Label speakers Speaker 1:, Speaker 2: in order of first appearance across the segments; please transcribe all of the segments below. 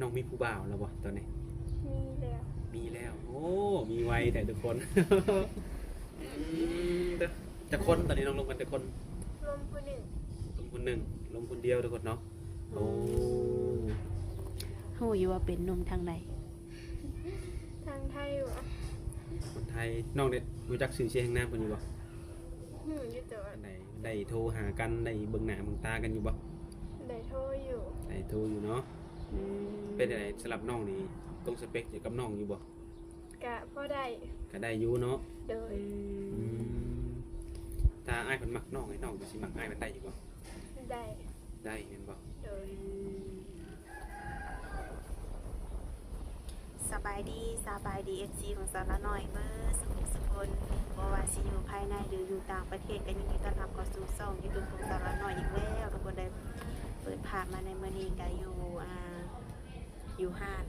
Speaker 1: น้องมีผู้บ่าวแล้วบ่ตอนนี้
Speaker 2: มีแล้ว
Speaker 1: มีแล้วโอ้มีไวแต่ทุกคนแต่คนตอนนี้น้องลงกันแต่คน
Speaker 2: ลมผู้หนึ่ง
Speaker 1: ลงคนหนึ่งลงคนเดียวทุกคนเนาะโอ้
Speaker 3: ฮู้อยู่ว่าเป็นหนุ่มทางใด
Speaker 2: ทางไทยวะ
Speaker 1: คนไทยน้องเนี่ยรู้จักชื่อเสียงนามเพิ่นอยู่บ่
Speaker 2: อยู่แต่ว่า
Speaker 1: ได้โทรหากันได้เบิ่งหน้าเบิ่งตากันอยู่บ่
Speaker 2: ได้โทรอยู่
Speaker 1: ได้โทรอยู่เนาะเป็นอะไรสำหรับน้องนี่ตรงสเปคอยู่กับน้องอยู่บ่
Speaker 2: กะพอได้
Speaker 1: ก็ได้อยู่เนาะ
Speaker 2: โดย
Speaker 1: ถ้าอ้ายเพิ่นมักน้องให้น้องก็สิมักอ้ายเพิ่นได้อยู่บ่
Speaker 2: ได้
Speaker 1: แม่นบ่
Speaker 2: โดย
Speaker 3: สบายดีFC ของสาระน้อยเบอร์สุคนบ่ว่าสิอยู่ภายในหรืออยู่ต่างประเทศก็ยินดีต้อนรับเข้าสู่ช่อง YouTube ของสาระน้อยอีกแล้วทุกคนได้เปิดภาพมาในมื้อนี้ก็อยู่ห้าน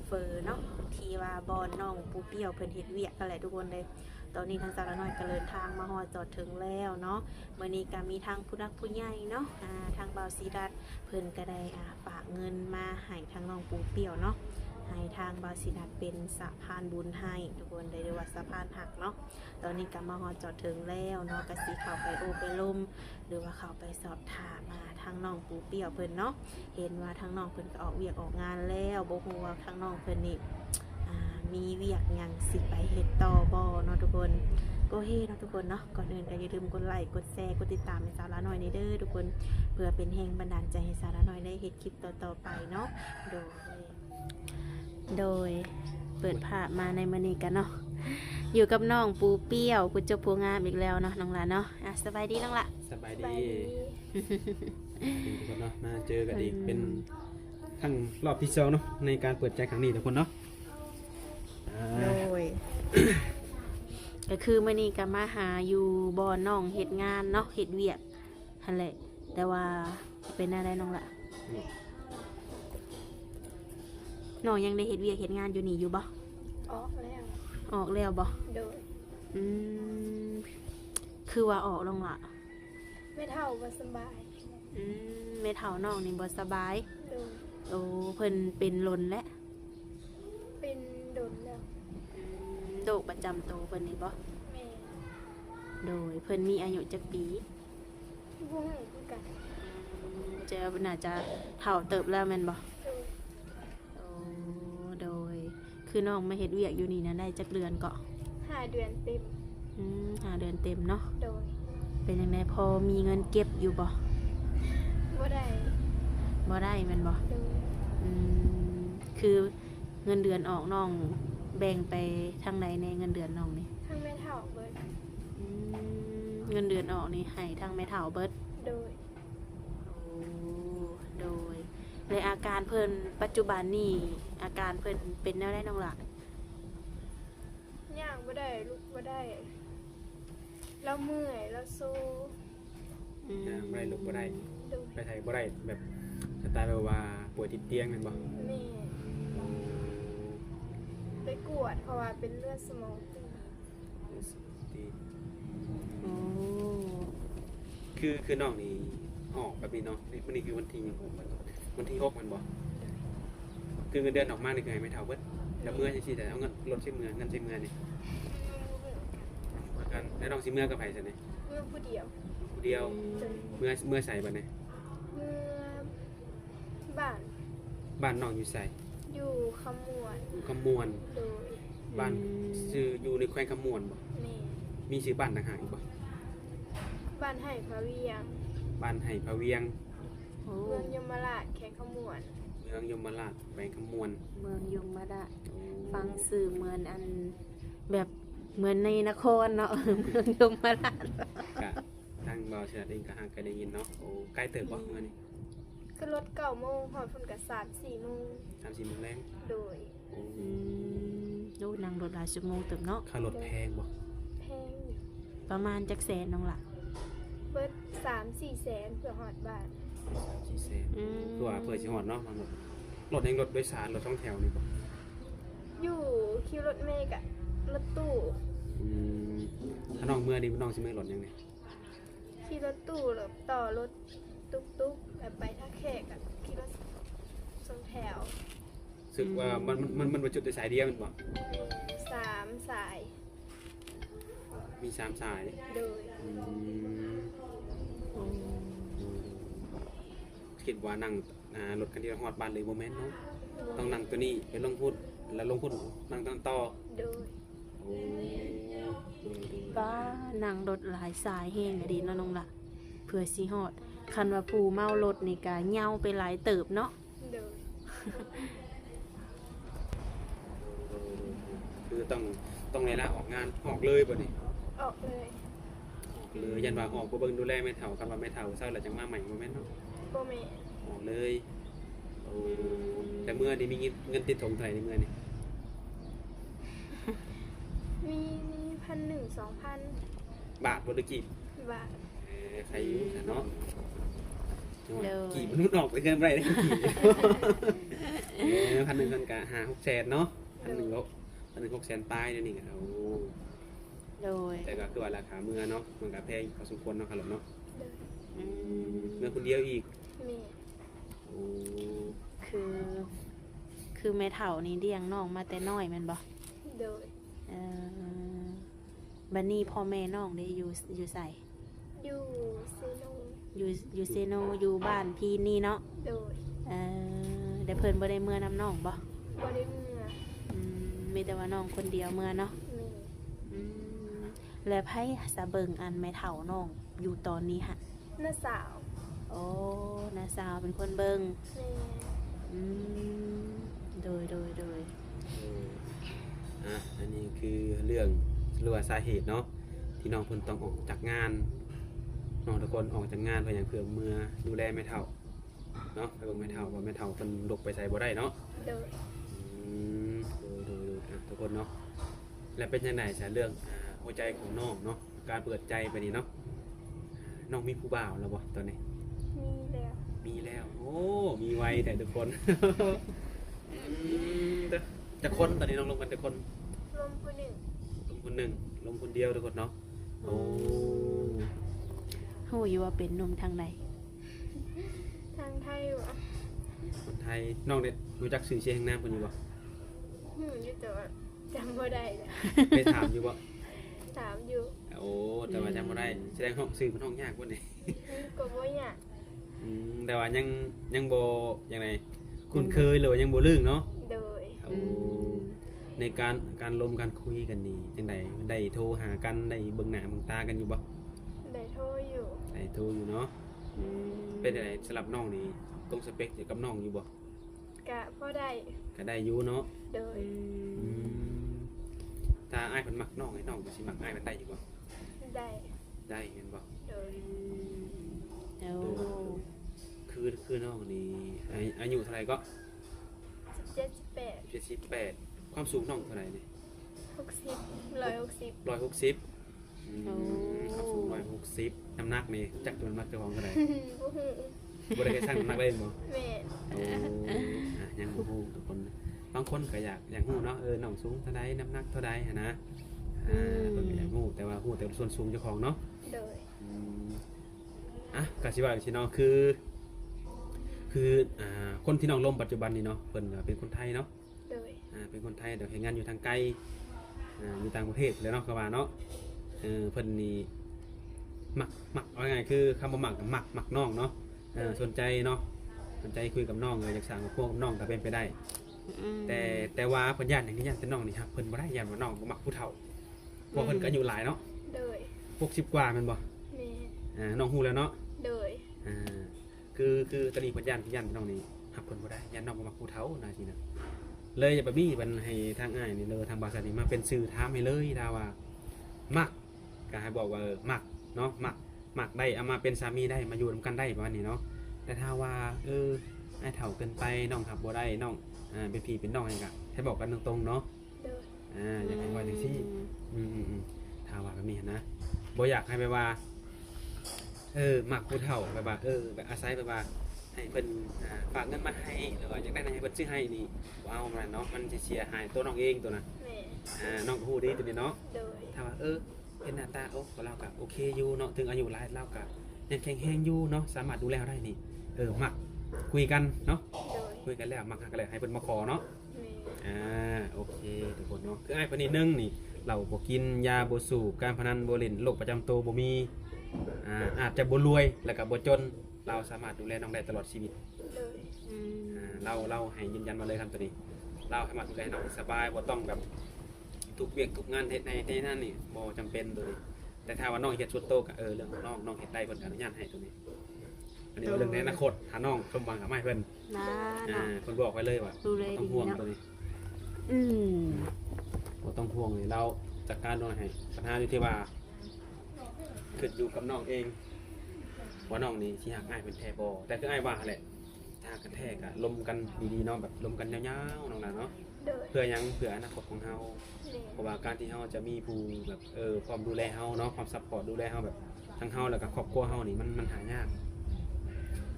Speaker 3: เฟอเนาะที่ว่าบอนน้องปูเปี้ยวเพิ่นเฮ็ดเวียกกันแหละทุกคนเลยตอนนี้ทางสาระน้อยก็เดินทางมาฮอดจอดถึงแล้วเนาะมื้อนี้ก็มีทางผู้นักผู้ใหญ่เนาะทางบ่าวศรีรัตน์เพิ่นก็ได้ฝากเงินมาให้ทางน้องปูเปี้ยวเนาะให้ทางบ่าวศรีรัตน์เป็นสะพานบุญให้ทุกคนได้เรียกว่าสะพานหักเนาะตอนนี้ก็มาฮอดจอดถึงแล้วเนาะก็สิเข้าไปโอไปลมหรือว่าเข้าไปสอบถามมาทางน้องปูเปี้ยวเพิ่นเนาะเห็นว่าทางน้องเพิ่นก็ออกเวียกออกงานแล้วบ่ฮู้ว่าทางน้องเพิ่นนี่มีเวียกหยังสิไปเฮ็ดต่อบ่เนาะทุกคนก็เฮ้เนาะทุกคนเนาะก่อนอื่นก็อย่าลืมกดไลค์กดแชร์กดติดตามให้สาระน้อยในเด้อทุกคนเพื่อเป็นแรงบันดาลใจให้สาระน้อยได้เฮ็ดคลิปต่อๆไปเนาะโดยเปิดภาพมาในมื้อนี้กันเนาะอยู่กับน้องปูเปี้ยวผู้เจ้าผู้งามอีกแล้วเนาะน้องละเนาะสบายดีน้องละ
Speaker 1: สบายดีทุกคนเนาะมาเจอกันอีกเป็นครั้งรอบที่2เนาะในการเปิดใจครั้งนี้ทุกคนเนาะ
Speaker 3: โดย ก็คือมื้อนี้ก็มาหาอยู่บ่อน้องเฮ็ดงานเนาะเฮ็ดเวียกหั่นแหละแต่ว่าเป็นอะไรน้องละน้องยังได้เฮ็ดเวียกเฮ็ดงานอยู่นี่อยู่บ่
Speaker 2: ออก
Speaker 3: แล้วบ่
Speaker 2: โดย
Speaker 3: คือว่าออกลงละ
Speaker 2: ไม่เท่าบ่สบาย
Speaker 3: ไม่เท่าน้องนี่บ่สบาย
Speaker 2: โดย
Speaker 3: โอ้เพิ่นเป็นลนและ
Speaker 2: เป็นโดนแล้ว
Speaker 3: โรคประจำตัวเพิ่นนี่บ่
Speaker 2: แม่
Speaker 3: โดยเพิ่นมีอายุจักปี
Speaker 2: บ่ฮู้คือกัน
Speaker 3: จะน่าจะเฒ่าเติบแล้วแม่นบ่โอ้โดยคือน้องมาเฮ็ดเวียกอยู่นี่นะได้จักเดือนก็
Speaker 2: 5 เดือนเต็ม
Speaker 3: 5 เดือนเต็มเนาะ
Speaker 2: โดย
Speaker 3: เป็นจังได๋พอมีเงินเก็บอยู่บ่
Speaker 2: บ่ได้
Speaker 3: แม่นบ่คือเงินเดือนออกน้องแบ่งไปทางไหนในเงินเดือนน้องนี่
Speaker 2: ทางแม่เฒ่าเบิด
Speaker 3: เงินเดือนออกนี่ให้ทางแม่เฒ่าเบิด
Speaker 2: โดย
Speaker 3: เลยอาการเพิ่นปัจจุบันนี่อาการเพิ่นเป็นแนวใดน้องล่ะ
Speaker 2: ย่างบ่ได้ลุกบ่ได้เราเมื่อยเราสู้
Speaker 1: บ่ได้ลุกบ่ได้ไปไทยบ่ได้แบบสไตล์แบบว่าป่วยติดเตียงแม่นบ่
Speaker 2: แม่ไปกวดเพราะว่าเป็นเลือดสมองตี
Speaker 1: คือน้องนี่ออกแบบนี้เนาะวันนี้คือวันที่6มันบ่คือเงินเดือนออกมานี่คือให้ไม่เท่าเบิดแล้วเมื่อจังซี่แต่เอาเงินรถใช้เงินใช้เมื่อนี่กันแล้วน้องสิเมื่อกับไผซั่นนี่
Speaker 2: เมื่อผู้เดียว
Speaker 1: เมื่อใส่บัดนี้
Speaker 2: เมื่อ
Speaker 1: บ้านน้องอยู่ใส่
Speaker 2: อยู่คำมวนโดย
Speaker 1: บ้านชื่ออยู่ในแขวงคำมวนบ่มีชื่อบ้านต่างหากอีกบ่
Speaker 2: บ้านไห่พระเวียง
Speaker 1: เมื
Speaker 2: องยมราชแขวงคำมวน
Speaker 1: เมืองยมราชแขวงคำมวน
Speaker 3: เมืองยมราชฟังสื่อเหมือนอันแบบเหมือนในนครเนาะเมืองยมราช
Speaker 1: ก็ทางบ่าวเชิดเองก็หางก็ได้ยินเนาะโอ้ใกล้เติบบ่มื้อนี้
Speaker 2: ก็รถ9 โมงฮอดพุ่นก็3-4 โมง
Speaker 1: 3-4 โมงแลง
Speaker 2: โดย
Speaker 3: ดูนั่งรถหลายชั่วโมงเติบเนาะ
Speaker 1: ค่ารถแพงบ่
Speaker 2: แพง
Speaker 3: ประมาณจักแสนน้องล่ะ
Speaker 2: เบิด 3-4 แสนเพื่อฮอดบ้าน
Speaker 1: 3-4 แสนคือว่าเพื่อสิฮอดเนาะรถเองรถโดยสารรถช่องแถวนี่บ่
Speaker 2: อยู่คิวรถเมล์กับรถตู้
Speaker 1: ถ้าน้องเมื่อนี่น้องสิเมื่อรถยังไง
Speaker 2: ขี่รถตู้หรือต่อรถตุ๊กๆแบบไปท่าแขกกับขี่รถสองแถว
Speaker 1: สึกว่ามันบ่จุดในสายเดียวแมันบ่
Speaker 2: สามสาย
Speaker 1: มี3สาย
Speaker 2: โดย
Speaker 1: อืมคิดว่านั่งรถคันที่ฮอดบ้านเลยบ่แม่นเนาะต้องนั่งตัวนี้ไปลงพุทธแล้วลงพุทธนั่งตอนต่อ
Speaker 2: โดย
Speaker 1: โอ้
Speaker 3: ป้านั่งรถหลายสายแห้งอะดีเนาะน้องละเพื่อสิฮอดคันว่าผู้เมารถนี่ก็เหย้าไปหลายเติบเนาะ
Speaker 2: โดย
Speaker 1: คือต้องเลยละออกงานออกเลยบ่นี่
Speaker 2: ออกเลย
Speaker 1: ออกเลยยันว่าออกบ่เบิ่งดูแลแม่เฒ่าคันว่าแม่เฒ่าเศร้าแล้วจังมาใหม่บ่แม่นเนาะ
Speaker 2: โบเมน
Speaker 1: ออกเลยโอ้แต่เมื่อนี่มีเงินติดถงเท่าไหร่ในเมื่อนี่
Speaker 2: มี1,100 2,000
Speaker 1: บาทบ่หรือกี่
Speaker 2: บาท
Speaker 1: ใครอยู่ซะเนาะ
Speaker 3: เด้อ
Speaker 1: กี่มันออกไปเกินไปได้กี่พันหนึ่งกันกะ5-6 แสนเนาะ1,600,000ปลายเดี๋ยวนี้ก็เอา
Speaker 3: โดย
Speaker 1: แต่ก็คือว่าราคาเมื่อเนาะมันก็แพงพอสมควรเนาะครับเนาะ
Speaker 2: โดย
Speaker 3: อืม
Speaker 1: เมื่อคนเดียวอีก
Speaker 2: เมน
Speaker 1: โอ้
Speaker 3: คือแม่เฒ่านี่เลี้ยงน้องมาแต่น้อยแม่นบ่
Speaker 2: โดย
Speaker 3: เอ่อบัดนี้พ่อแม่น้องได้อยู่ไส
Speaker 2: อยู่ซีโน
Speaker 3: อยู่เซโนอยู่บ้านพี่นี่เนาะ
Speaker 2: โดย
Speaker 3: แต่เพิ่นบ่ได้เมื่อนำน้องบ่
Speaker 2: บริเมื่อ
Speaker 3: มีแต่ว่าน้องคนเดียวเมื่อเนาะ
Speaker 2: เมน
Speaker 3: แล้วไผสะเบิงอันแม่เฒ่าน้องอยู่ตอนนี้ฮะ
Speaker 2: น้าสาว
Speaker 3: โอ้น้าสาวเป็นคนเบิง
Speaker 2: เมน
Speaker 3: อืมโดย
Speaker 1: อันนี้คือเรื่องหรือว่าสาเหตุเนาะที่น้องเพิ่นต้องออกจากงานน้องทุกคนออกจากงานเพื่ออย่างเพื่อเมื่อดูแลแม่เฒ่าเนาะไปเบิ่งแม่เฒ่าว่าแม่เฒ่าเพิ่นลุกไปไสบ่ได้เนาะ
Speaker 2: โดย
Speaker 1: ดูทุกคนเนาะและเป็นยังไงสารเรื่องหัวใจของน้องเนาะการเปิดใจไปนี่เนาะน้องมีผู้บ่าวแล้วบ่ตอนนี้
Speaker 2: มีแล้ว
Speaker 1: มีแล้วโอ้มีไวแต่ทุกคน จะคนตอนนี้น้องลงกันจะคน
Speaker 2: รวมผู้หนึ่ง
Speaker 1: ลงคนหนึ่งลงคนเดียวทุกคนเนาะโอ้
Speaker 3: ฮู้อยู่ว่าเป็นหนุ่มทางไหน
Speaker 2: ทางไทยอยู่อ่ะ
Speaker 1: คนไทยน้องเนี่ยรู้จักสื่อเชียงแห่งน้ำคนอยู่บ่
Speaker 2: อยู่แต่ว่าจำบ่ได้เลย
Speaker 1: ไปถามอยู่บ่
Speaker 2: ถามอยู่
Speaker 1: โอ้แต่ว่าจำบ่ได้แสดงห้องสื่อมันห้องยากกว่านี่
Speaker 2: ก็บ่อยาก
Speaker 1: แต่ว่ายังบ่ยังไงคุ้นเคยหรือว่ายังบ่ลืมเนาะ
Speaker 2: โดย
Speaker 1: โอ้ในการลมการคุยกันนี่จังไดได้โทรหากันได้เบิ่งหน้าเบิ่งตากันอยู่บ่
Speaker 2: ได้โทรอยู่
Speaker 1: ได้โทรอยู่เนาะเป็นจังไดสำหรับน้องนี่ตรงสเปคเดียวกับน้องอยู่บ่
Speaker 2: กะพอได้
Speaker 1: ก็ได้อยู่เนาะ
Speaker 2: โดย
Speaker 1: ถ้าอ้ายเพิ่นมักน้องให้น้องก็สิมักอ้ายเพิ่นได้อยู่บ่
Speaker 2: ได้
Speaker 1: ได้เห็นบ่
Speaker 2: โดย
Speaker 3: โอ้
Speaker 1: คือน้องนี่อายุเท่าไหร่ก็
Speaker 2: 17
Speaker 1: 78ความสูงน้องเท่าไหร่นี่
Speaker 2: 18 60
Speaker 1: 160ความสูง160น้ำหนักนี่จักมันมักเจ้าของเท่าไหร่
Speaker 2: บ่ฮู้
Speaker 1: บ่ได้เคยชั่งน้ำหนักเล่นบ่
Speaker 2: แม่น
Speaker 1: โอ้ยังบ่ฮู้ทุกคนบางคนก็อยากฮู้เนาะน้องสูงเท่าใดน้ำหนักเท่าใดหันนะเพิ่นก็อยากฮู้แต่ว่าฮู้แต่ส่วนสูงเจ้าของเนาะ
Speaker 2: โดย
Speaker 1: ก็สิว่าจังซี่เนาะคือคนที่น้องลมปัจจุบันนี่เนาะเพิ่นก็เป็นคนไทยเนาะ
Speaker 2: โดย
Speaker 1: เป็นคนไทยเดี๋ยวเฮ็ดงานอยู่ทางไกลอยู่ต่างประเทศแล้วเนาะก็ว่าเนาะเพิ่นนี่มักเอาง่ายๆคือคำว่ามักน้องเนาะสนใจเนาะสนใจคุยกับน้องอยากสร้างครอบครัวกับน้องก็เป็นไปได้ แต่ว่าเพิ่นย่านอย่างนี้ย่านแต่น้องนี่ครับเพิ่นบ่ได้ย่านว่าน้องบ่มักผู้เฒ่าเพราะเพิ่นก็อายุหลายเนาะ
Speaker 2: โดย
Speaker 1: 60กว่าแม่นบ่
Speaker 2: แม่น
Speaker 1: น้องฮู้แล้วเนาะ
Speaker 2: โดย
Speaker 1: คือตอนนี้เพิ่นย่านน้องนี่หักเพิ่นบ่ได้ย่านน้องบ่มักผู้เฒ่านะสินะเลยจะไปบี้มันให้ทางอ้ายนี่เลยทางบริษัทนี่มาเป็นสื่อถามให้เลยถ้าว่ามักก็ให้บอกว่ามักเนาะมักได้เอามาเป็นสามีได้มาอยู่นำกันได้ประมาณนี้เนาะแต่ถ้าว่าไอ้เฒ่าเกินไปน้องหับบ่ได้น้องเป็นพี่เป็นน้องให้ก็ให้บอกกันตรงๆเนาะ
Speaker 2: โดย
Speaker 1: อยากให้ว่าจังซี่ถ้าว่าแบบนี้นะบ่อยากให้แบบว่ามักผู้เฒ่าแบบว่าแบบอาศัยแบบว่าให้เพิ่นฝากเงินมาให้หรือว่าอยากได้ให้เพิ่นซื้อให้นี่บ่เอามันเนาะมันสิเสียหายตัวน้องเองตัวน่ะ
Speaker 2: แม่
Speaker 1: น้องก็ฮู้ดีตัวนี้เนาะ
Speaker 2: โดย
Speaker 1: ถ้าว่าเป็นหน้าตาก็เราก็โอเคอยู่เนาะถึงอายุหลายเราก็ยังแข็งแรงอยู่เนาะสามารถดูแลเราได้นี่มักคุยกันเนาะ
Speaker 2: โดย
Speaker 1: คุยกันแล้วมักกันแล้วให้เพิ่นมาขอเนาะ
Speaker 2: แม่
Speaker 1: โอเคทุกคนเนาะคือไอ้คนนี้หนึงนี่เราบ่กินยาบ่สูบการพนันบ่เล่นโรคประจำตัวบ่มีอาจจะบ่รวยแล้วก็บ่จนเราสามารถดูแลน้องได้ตลอดชีวิต
Speaker 2: เลย
Speaker 3: อืม
Speaker 1: เราให้ยืนยันมาเลยครับตัวนี้เราให้มาดูแลน้องสบายบ่ต้องแบบทุกเวียกทุกงานเฮ็ดในนั่นนี่บ่จำเป็นตัวนี้แต่ถ้าว่าน้องเฮ็ดสุดโตก็เรื่องของน้องเฮ็ดได้เพิ่นก็อนุญาตให้ตัวนี้อันนี้ว่าเรื่องในอนาคตถ้าน้องสมหวังก็ไม่เพิ่น
Speaker 3: นะเนาะ
Speaker 1: เพิ่นบอกไว้เลยว่า
Speaker 3: ดูแล
Speaker 1: ต้อง
Speaker 3: ดี
Speaker 1: ห่วง
Speaker 3: เนาะ
Speaker 1: ตัวนี้
Speaker 3: อืม
Speaker 1: บ่ต้องห่วงเลยเราจัดการน้องให้ปัญหาอยู่ที่ว่าขึ้นอยู่กับน้องเองว่าน้องนี่สิฮักอ้ายเป็นแท้บ่แต่คืออ้ายว่าแหละถ้ากันแท้ก็ลมกันดีๆเนาะแบบลมกันยาวๆน้องน่ะเนาะ
Speaker 2: เลย
Speaker 1: เพื่อหยังเพื่ออนาคตของเฮา
Speaker 2: แม่
Speaker 1: เพราะว่าการที่เฮาจะมีผู้แบบความดูแลเฮาเนาะความซัพพอร์ตดูแลเฮาแบบทั้งเฮาแล้วก็ครอบครัวเฮานี่มันหายาก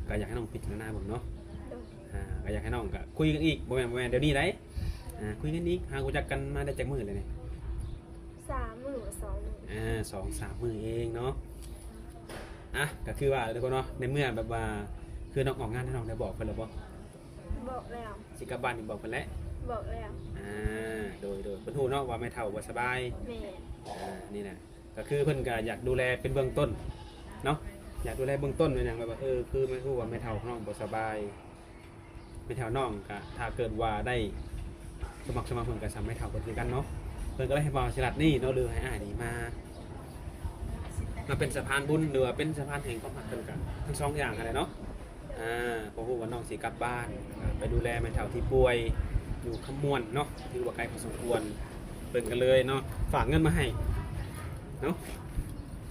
Speaker 1: ก็อยากให้น้องพิจารณาเบิ่งเนาะ
Speaker 2: เลย
Speaker 1: ก็อยากให้น้องก็คุยกันอีกบ่แม่นเดี๋ยวนี้ได้คุยกันอีกหารู้จักกันมาได้จักมื้อเลยนี่
Speaker 2: 3 มื้อ2 มื้อ
Speaker 1: 2-3 มื้อเองเนาะก็คือว่าทุกคนเนาะในเมื่อแบบว่าคือน้องออกงานให้น้องได้บอกเพิ่นแล้วบ่
Speaker 2: บอกแล้ว
Speaker 1: สิกลับบ้านนี่บอกเพิ่นแล้ว
Speaker 2: บอกแล้ว
Speaker 1: โดยเพิ่นฮู้เนาะว่าแม่เฒ่าบ่สบาย
Speaker 2: แม่
Speaker 1: นี่นะก็คือเพิ่นก็อยากดูแลเป็นเบื้องต้นเนาะอยากดูแลเบื้องต้นเป็นอย่างแบบว่าคือไม่รู้ว่าแม่เฒ่าน้องบ่สบายแม่เฒ่าน้องก็ถ้าเกิดว่าได้สมัครเพิ่นก็สามแม่เฒ่าเพิ่นคือกันเนาะเพิ่นก็เลยให้บ่าวฉลัดนี่เนาะหรือให้อ้ายนี่มาเป็นสะพานบุญหรือว่าเป็นสะพานแห่งความรักเพิ่นก็ทั้งสองอย่างอะไรเนาะเพราะว่าน้องสิกลับบ้านไปดูแลแม่เฒ่าที่ป่วยอยู่ขมวนเนาะถือว่าไกลพอสมควรเพิ่นก็เลยเนาะฝากเงินมาให้ เนาะ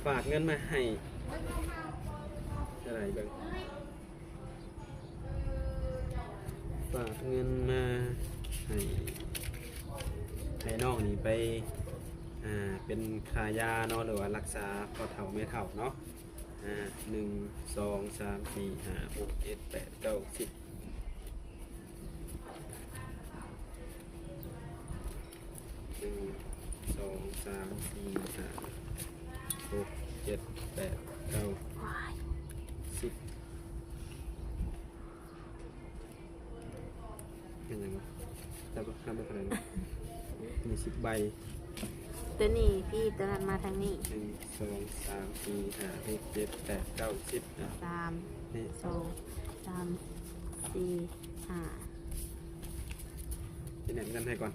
Speaker 1: ฝากเงินมาให้อะไรบ้างฝากเงินมาให้น้องนี่ไปเป็นค่ายาเนาะหรือว่ารักษาพ่อเฒ่าแม่เฒ่าเนาะ1 2 3 4 5 6 7 8 9 10
Speaker 3: ว้าย
Speaker 1: 10ยังไงวะจับไปเท่าไหร่นะมี10 ใบ
Speaker 3: ตัวนี้พี่ตัวนั้นมาทางนี้
Speaker 1: 1 2 3 4 5 6 7 8 9 10
Speaker 3: 3
Speaker 1: นี่
Speaker 3: 2 3 4 5
Speaker 1: จะแนบกันให้ก่อน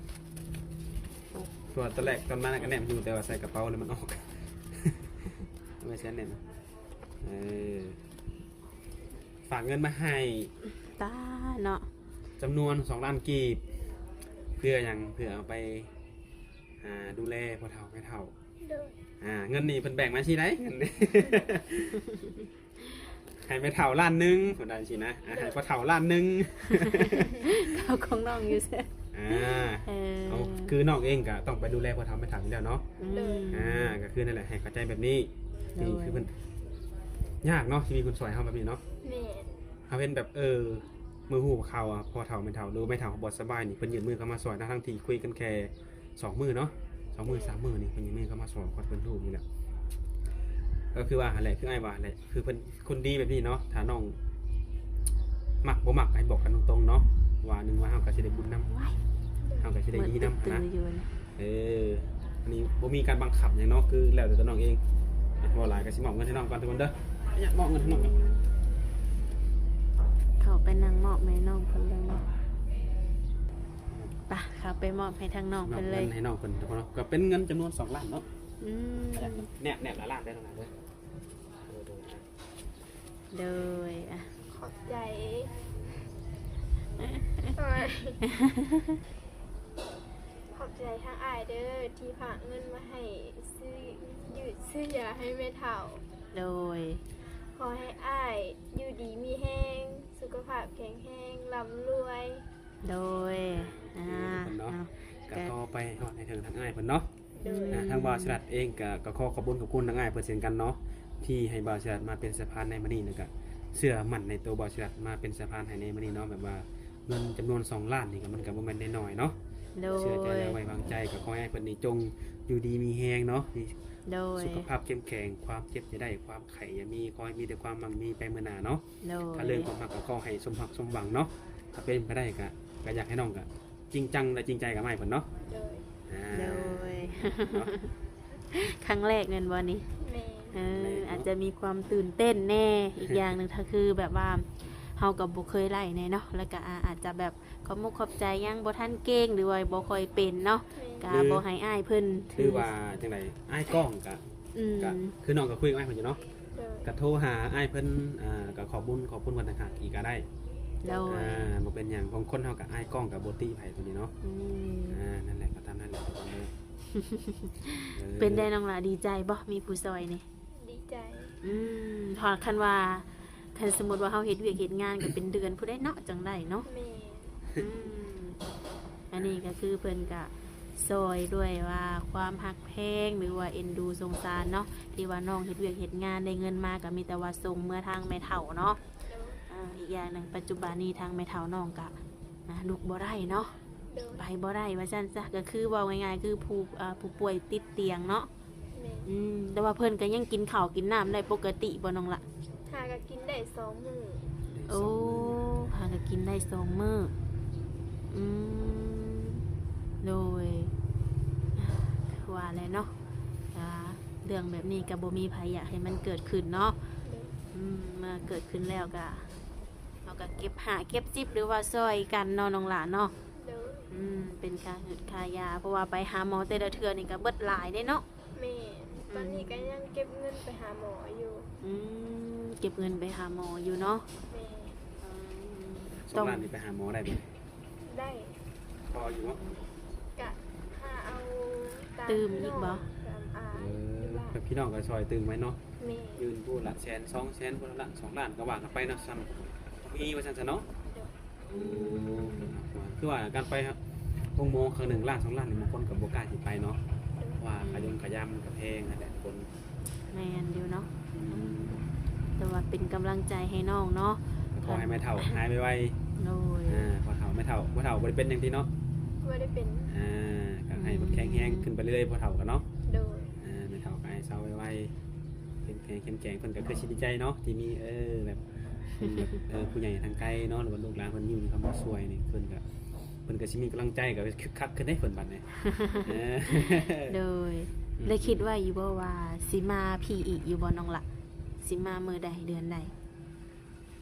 Speaker 1: ตัวตอนแรกตอนมาก็แนบอยู่แต่ว่าใส่กระเป๋าเลยมันออก ไม่ใช่แนบฝากเงินมาให้
Speaker 3: ตาเนาะ
Speaker 1: จำนวน2 ล้านกีบเพื่ออย่างเพื่อเอาไปดูแลพ่อเฒ่าแม่เฒ่า
Speaker 2: เลย
Speaker 1: เงินนี่เพิ่นแบ่งมาสิได้เงินนี่ ให้แม่เฒ่าล้านหนึงคนใดสินะให้พ่อเฒ่าล้านหนึง
Speaker 3: เขาของน้องอยู่เซ่
Speaker 1: เอาคือน้องเองก็ต้องไปดูแลพ่อเฒ่าแม่เฒ่าอยู่แล้วเนาะ ก็คือนั่นแหละให้เข้าใจแบบนี้นี่คือเพิ่นยากเนาะที่มีคนสวยเฮาแบบนี้เนาะ
Speaker 2: แม่
Speaker 1: เฮาเป็นแบบมือหูข่าวพ่อเฒ่าแม่เฒ่าหรือแม่เฒ่าบ่สบายนี่เพิ่นยื่นมือเข้ามาสวยทั้งที่คุยกันแค่2 มื้อเนาะ2 มื้อ 3 มื้อนี่เพิ่นยื่นมือเข้ามาสวยกอดเพิ่นรูปนี่แหละก็คือว่าอะไรคือไอ้ว่าอะไรคือเพิ่นคนดีแบบนี้เนาะถ้าน้องมักบ่มักให้บอกกันตรงๆเนาะว่านึงว่าเฮาก็สิได้บุญนำ
Speaker 3: ว้าย
Speaker 1: เฮาก็สิได้ดีนำ
Speaker 3: ตื่
Speaker 1: นะ
Speaker 3: นอยู่นะ
Speaker 1: อันนี้บ่มีการบังคับหยังเนาะคือแล้วแต่ตัวน้องเองบ่หลายก็สิมอบเงินให้น้องก่อนทุกคนเด้ออยากมอบเงินให้น้องก่อน
Speaker 3: เขาไปนั่งมอบให้น้องเพิ่นเลยไปเขาไปมอบให้ทางน้อง
Speaker 1: มอ
Speaker 3: เพิ่
Speaker 1: บ
Speaker 3: นเล
Speaker 1: เงิ
Speaker 3: ย
Speaker 1: นให้น้องเพิ่นทุกคนเนาะก็เป็นเงินจำนวน2 ล้านเนาะ
Speaker 3: อืม
Speaker 1: แนบละล้านได้เท่านั้นเด้อ
Speaker 3: โดยอ่ะ
Speaker 2: ขอบใจขอบใจทางอ้ายเด้อที่ฝากเงินมาให้ซื้อยาให้แม่เฒ่า
Speaker 3: โดย
Speaker 2: ขอให้อ้ายอยู่ดีมีแห้งสุขภาพแข็งแรงร่ำรวย
Speaker 3: โดยเอา
Speaker 1: ก็ขอไปฮอดให้ถึงทางอ้ายเพิ่นเนาะ
Speaker 2: โดย
Speaker 1: ทางบ่าวฉลัดเองก็ขอขอบคุณทางอ้ายเพิ่นเช่นกันเนาะที่ให้บ่าวฉลัดมาเป็นสะพานในมื้อนี้แล้วก็เชื่อมั่นในตัวบ่าวฉลัดมาเป็นสะพานให้ในมื้อนี้เนาะแบบว่าเงินจำนวน2 ล้านนี่ก็มันก็บ่แม่นน้อยๆเนาะ
Speaker 3: โด
Speaker 1: เชื่อใจ
Speaker 3: ย
Speaker 1: และไว้วางใจก็ขอให้เพิ่นนี่จงอยู่ดีมีแฮงเนาะ
Speaker 3: โดย
Speaker 1: สุขภาพเข้มแข็งความเจ็บจะได้ความไข่อย่ามีขอให้มีแต่ความมั่งมีไปมื้อหน้าเนาะ
Speaker 3: โดย
Speaker 1: ถ้าเรื่องความรักก็ขอให้สมหวังเนาะ ถ้าเป็นไปได้ก็อยากให้น้องก็จริงจังและจริงใจกับอ้ายเพิ่นเนาะ
Speaker 2: โดย
Speaker 3: โดย
Speaker 1: เนาะ
Speaker 3: ครั้งแรกเงินบ่นี่
Speaker 2: แม่
Speaker 3: อาจจะมีความตื่นเต้นแน่อีกอย่างหนึงถ้าคือแบบว่าเฮากับบ่เคยไล่แน่เนาะแล้วก็อาจจะแบบขอบมุกขอบใจยังบ่ทันเก่งหรือว่าบ่ค่อยเป็นเนาะ
Speaker 2: แม่
Speaker 3: ก็บ่ให้อ้ายเพิ่น
Speaker 1: คือว่าจังไดอ้ายกล้องก็
Speaker 3: อืม
Speaker 1: ก็คือน้องก็คุยกับอ้ายเพิ่นอยู่เนาะ
Speaker 2: โดย
Speaker 1: ก็โทรหาอ้ายเพิ่นก็ขอบคุณเพิ่นต่างหากอีกก็ได้
Speaker 3: โดย
Speaker 1: บ่เป็นหยังบางคนเฮาก็อ้ายกล้องก็บ่ติไผตัวนี้เนาะ
Speaker 3: อืม
Speaker 1: นั่นแหละก็ตามนั้นแหละทุกคนเลย
Speaker 3: เป็นได้น้องล่ะดีใจบ่มีผู้ซอยนี่
Speaker 2: ดีใจ
Speaker 3: ถอดคันว่าคันสมมุติว่าเฮาเฮ็ดเวียกเฮ็ดงานก็เป็นเดือนผู้ได้เนาะจังได้เนาะ
Speaker 2: แม่
Speaker 3: อืมอันนี้ก็คือเพิ่นก็ซอยด้วยว่าความหักแพงหรือว่าเอ็นดูสงสารเนาะที่ว่าน้องเฮ็ดเวียกเฮ็ดงานได้เงินมาก็มีแต่ว่าส่งเมื่อทางแม่เฒ่าเนาะ
Speaker 2: โดย
Speaker 3: อีกอย่างหนึงปัจจุบันนี้ทางแม่เฒ่าน้องก็ลุกบ่ได้เนาะ
Speaker 2: โดย
Speaker 3: ไปบ่ได้ว่าซั่นซะก็คือเว้าง่ายๆคือผู้ป่วยติดเตียงเนาะ
Speaker 2: แม่
Speaker 3: แต่ว่าเพิ่นก็ยังกินข้าวกินน้ำได้ปกติบ่น้องละ
Speaker 2: หาก็กินได้2 มื้อ
Speaker 3: โอ้หาก็กินได้2 มื้ออืมโดยว่าแล้วเนาะเรื่องแบบนี้ก็บ่มีไผอยากให้มันเกิดขึ้นเนาะ
Speaker 2: โดย
Speaker 3: เมื่อเกิดขึ้นแล้วก็เราก็เก็บหาเก็บซิบหรือว่าซอยกันเนาะน้องหลานเนาะ
Speaker 2: โดย
Speaker 3: เป็นค่าหึดค่ายาเพราะว่าไปหาหมอแต่ละเทื่อนี่ก็เบิดหลายเด้เนาะ
Speaker 2: แม่ตอนนี้ก็ยังเก็บเงินไปหาหมออยู่
Speaker 3: เก็บเงินไปหาหมออยู่เนาะ
Speaker 2: แม่
Speaker 1: สองล้านนี่ไปหาหมอได้บ่
Speaker 2: ได้
Speaker 1: พออยู่เนาะ
Speaker 2: กะหาเอาตาม
Speaker 3: ตื่มอีกบ่
Speaker 2: ตามอาอยู่บ้าน
Speaker 1: แบบพี่น้องก็ซอยตึงไว้เนาะ
Speaker 2: แม่
Speaker 1: ยืนพูดละแสน2แสนพูดละ2ล้านก็ว่ากันไปเนาะซ้ำมีว่าซั่นซะเนาะคือว่าการไปครับวงโมงครั้ง1ล้าน2ล้านนี่บางคนก็บ่กล้าสิไปเนาะว่าขยงขยำมันก็แพงนั่นแหละคน
Speaker 3: แมนอยู่เนาะแต่ว่าเป็นกำลังใจให้น้องเนาะ
Speaker 1: ขอให้ไม่เฒ่าหายไว
Speaker 3: โดย
Speaker 1: ๆพอเฒ่าไม่เฒ่าบ่ได้เป็นอย่างที่เนาะ
Speaker 2: ไม่ได้เป็น
Speaker 1: ก็ให้มันแข็งแรงขึ้นไปเรื่อยๆพอเฒ่ากันเนาะ
Speaker 2: โดย
Speaker 1: ไม่เฒ่าก็ให้เศร้าไวๆเป็นแข็งเข้มแข็งเพิ่นก็คือสิดีใจเนาะที่มีแบบผู้ใหญ่ทางไกลเนาะหรือว่าลูกหลานเพิ่นอยู่นี่เขามาช่วยนี่เพิ่นก็สิมีกำลังใจก็คึกคักขึ้นได้เพิ่นบัดนี้
Speaker 3: โดยเลยคิดว่าอยู่บ่ว่าสิมาพี่อีกอยู่บ่น้องละสิมามื้อใดเดือนใด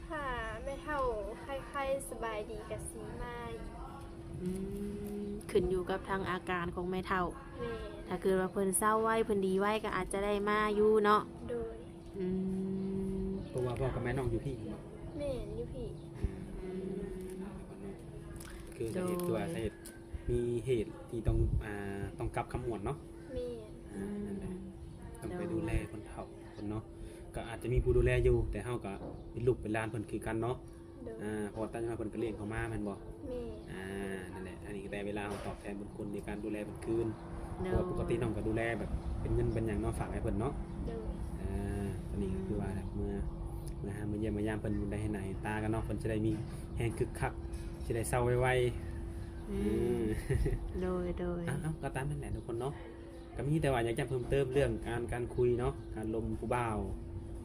Speaker 2: ถ้าไม่เท่าใครๆสบายดีกับสีมา
Speaker 3: ขึ้นอยู่กับทางอาการของแม่เฒ่า
Speaker 2: แม่
Speaker 3: ถ้าเกิดว่าเพิ่นเศร้าไว้เพิ่นดีไว้ก็อาจจะได้มาอยู่เนาะ
Speaker 2: โดย
Speaker 3: อืม
Speaker 1: เพราะว่าพ่อกับแม่น้องอยู่พี่เนาะ
Speaker 2: แม่นี่พี่
Speaker 1: คือสาเหตุตัวสาเหตุมีเหตุที่ต้องกลับคำหมวดเนาะ
Speaker 2: แม่
Speaker 1: นั่นแหละต้องไปดูแลคนเฒ่าคนเนาะก็อาจจะมีผู้ดูแลอยู่แต่เฮาก็เป็นลูกเป็นหลานเพิ่นคือกันเนาะ
Speaker 2: โดย
Speaker 1: พอตั้งมาเพิ่นก็เลี้ยงเขามาแม่นบ่
Speaker 2: แม่
Speaker 1: นั่นแหละอันนี้ก็ได้เวลาเราตอบแทนบุญคุณในการดูแลเพิ่นคืนเพ
Speaker 3: โด
Speaker 1: ราะว่าปกติน้องก็ดูแลแบบเป็นเงินเป็นหยังเนาะฝากให้เพิ่นเนาะ
Speaker 2: โดย
Speaker 1: อันนี้ก็คือว่าแบบเมื่อเยี่ยมมายามเพิ่นได้ให้ไหนตากันเนาะเพิ่นจะได้มีแฮงคึกคักจะได้เศร้าไวๆ
Speaker 3: โดย
Speaker 1: ก็ตามนั่นแหละทุกคนเนาะก็มีแต่ว่าอยากจะเพิ่มเติมเรื่องการคุยเนาะการลมผู้บ่าว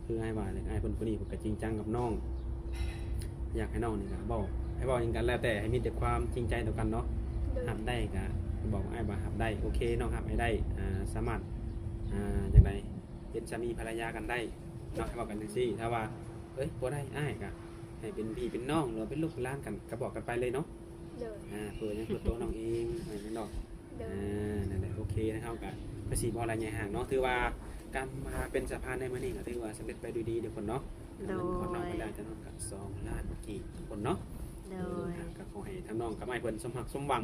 Speaker 1: คือให้ว่าเลยไอ้เพิ่นคนนี้เพิ่นก็จริงจังกับน้องอยากให้น้องนี่ก็บอกให้บอกอย่างกันแล้วแต่ให้มีแต่ความจริงใจต่อกันเนาะ
Speaker 2: โดย
Speaker 1: หับได้ก็บอกไอ้บ่าหับได้โอเคน้องหับให้ได้สามารถอย่างไรเป็นสามีภรรยากันได้เนาะให้บอกกันจังซี่ถ้าว่าบ่ได้อ้ายก็ให้เป็นพี่เป็นน้องหรือเป็นลูกเป็นหลานกันก็บอกกันไปเลยเนาะ
Speaker 2: โดย
Speaker 1: เพื่อยังเพื่อตัวน้องเองอะไรนั่นดอก
Speaker 2: โดย
Speaker 1: นั่นแหละโอเคนะครับกับภาษีบอลอะไรใหญ่ห่างเนาะถือว่าการมาเป็นสะพานในมื้อนี้ก็ถือว่าสำเร็จไปด้วยดีทุกคนเนาะเงินของน้องไปแล้วจะน้องกับ2 ล้านกีบทุกคนเนาะ
Speaker 3: โดย
Speaker 1: ก็ขอให้ทั้งน้องกับไอ้เพิ่นสมหักสมหวัง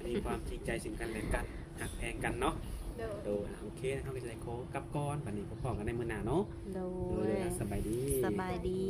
Speaker 1: มีความจริงใจซึ่งกันและกันหักแพงกันเนาะ
Speaker 2: โดย
Speaker 1: โดยโอเคนะครับก็จะได้โคกับก้อนบัดนี้พบกันในมื้อหน้าเนาะ
Speaker 3: โด
Speaker 1: โดย
Speaker 3: ย
Speaker 1: สบายดี
Speaker 3: สบายดี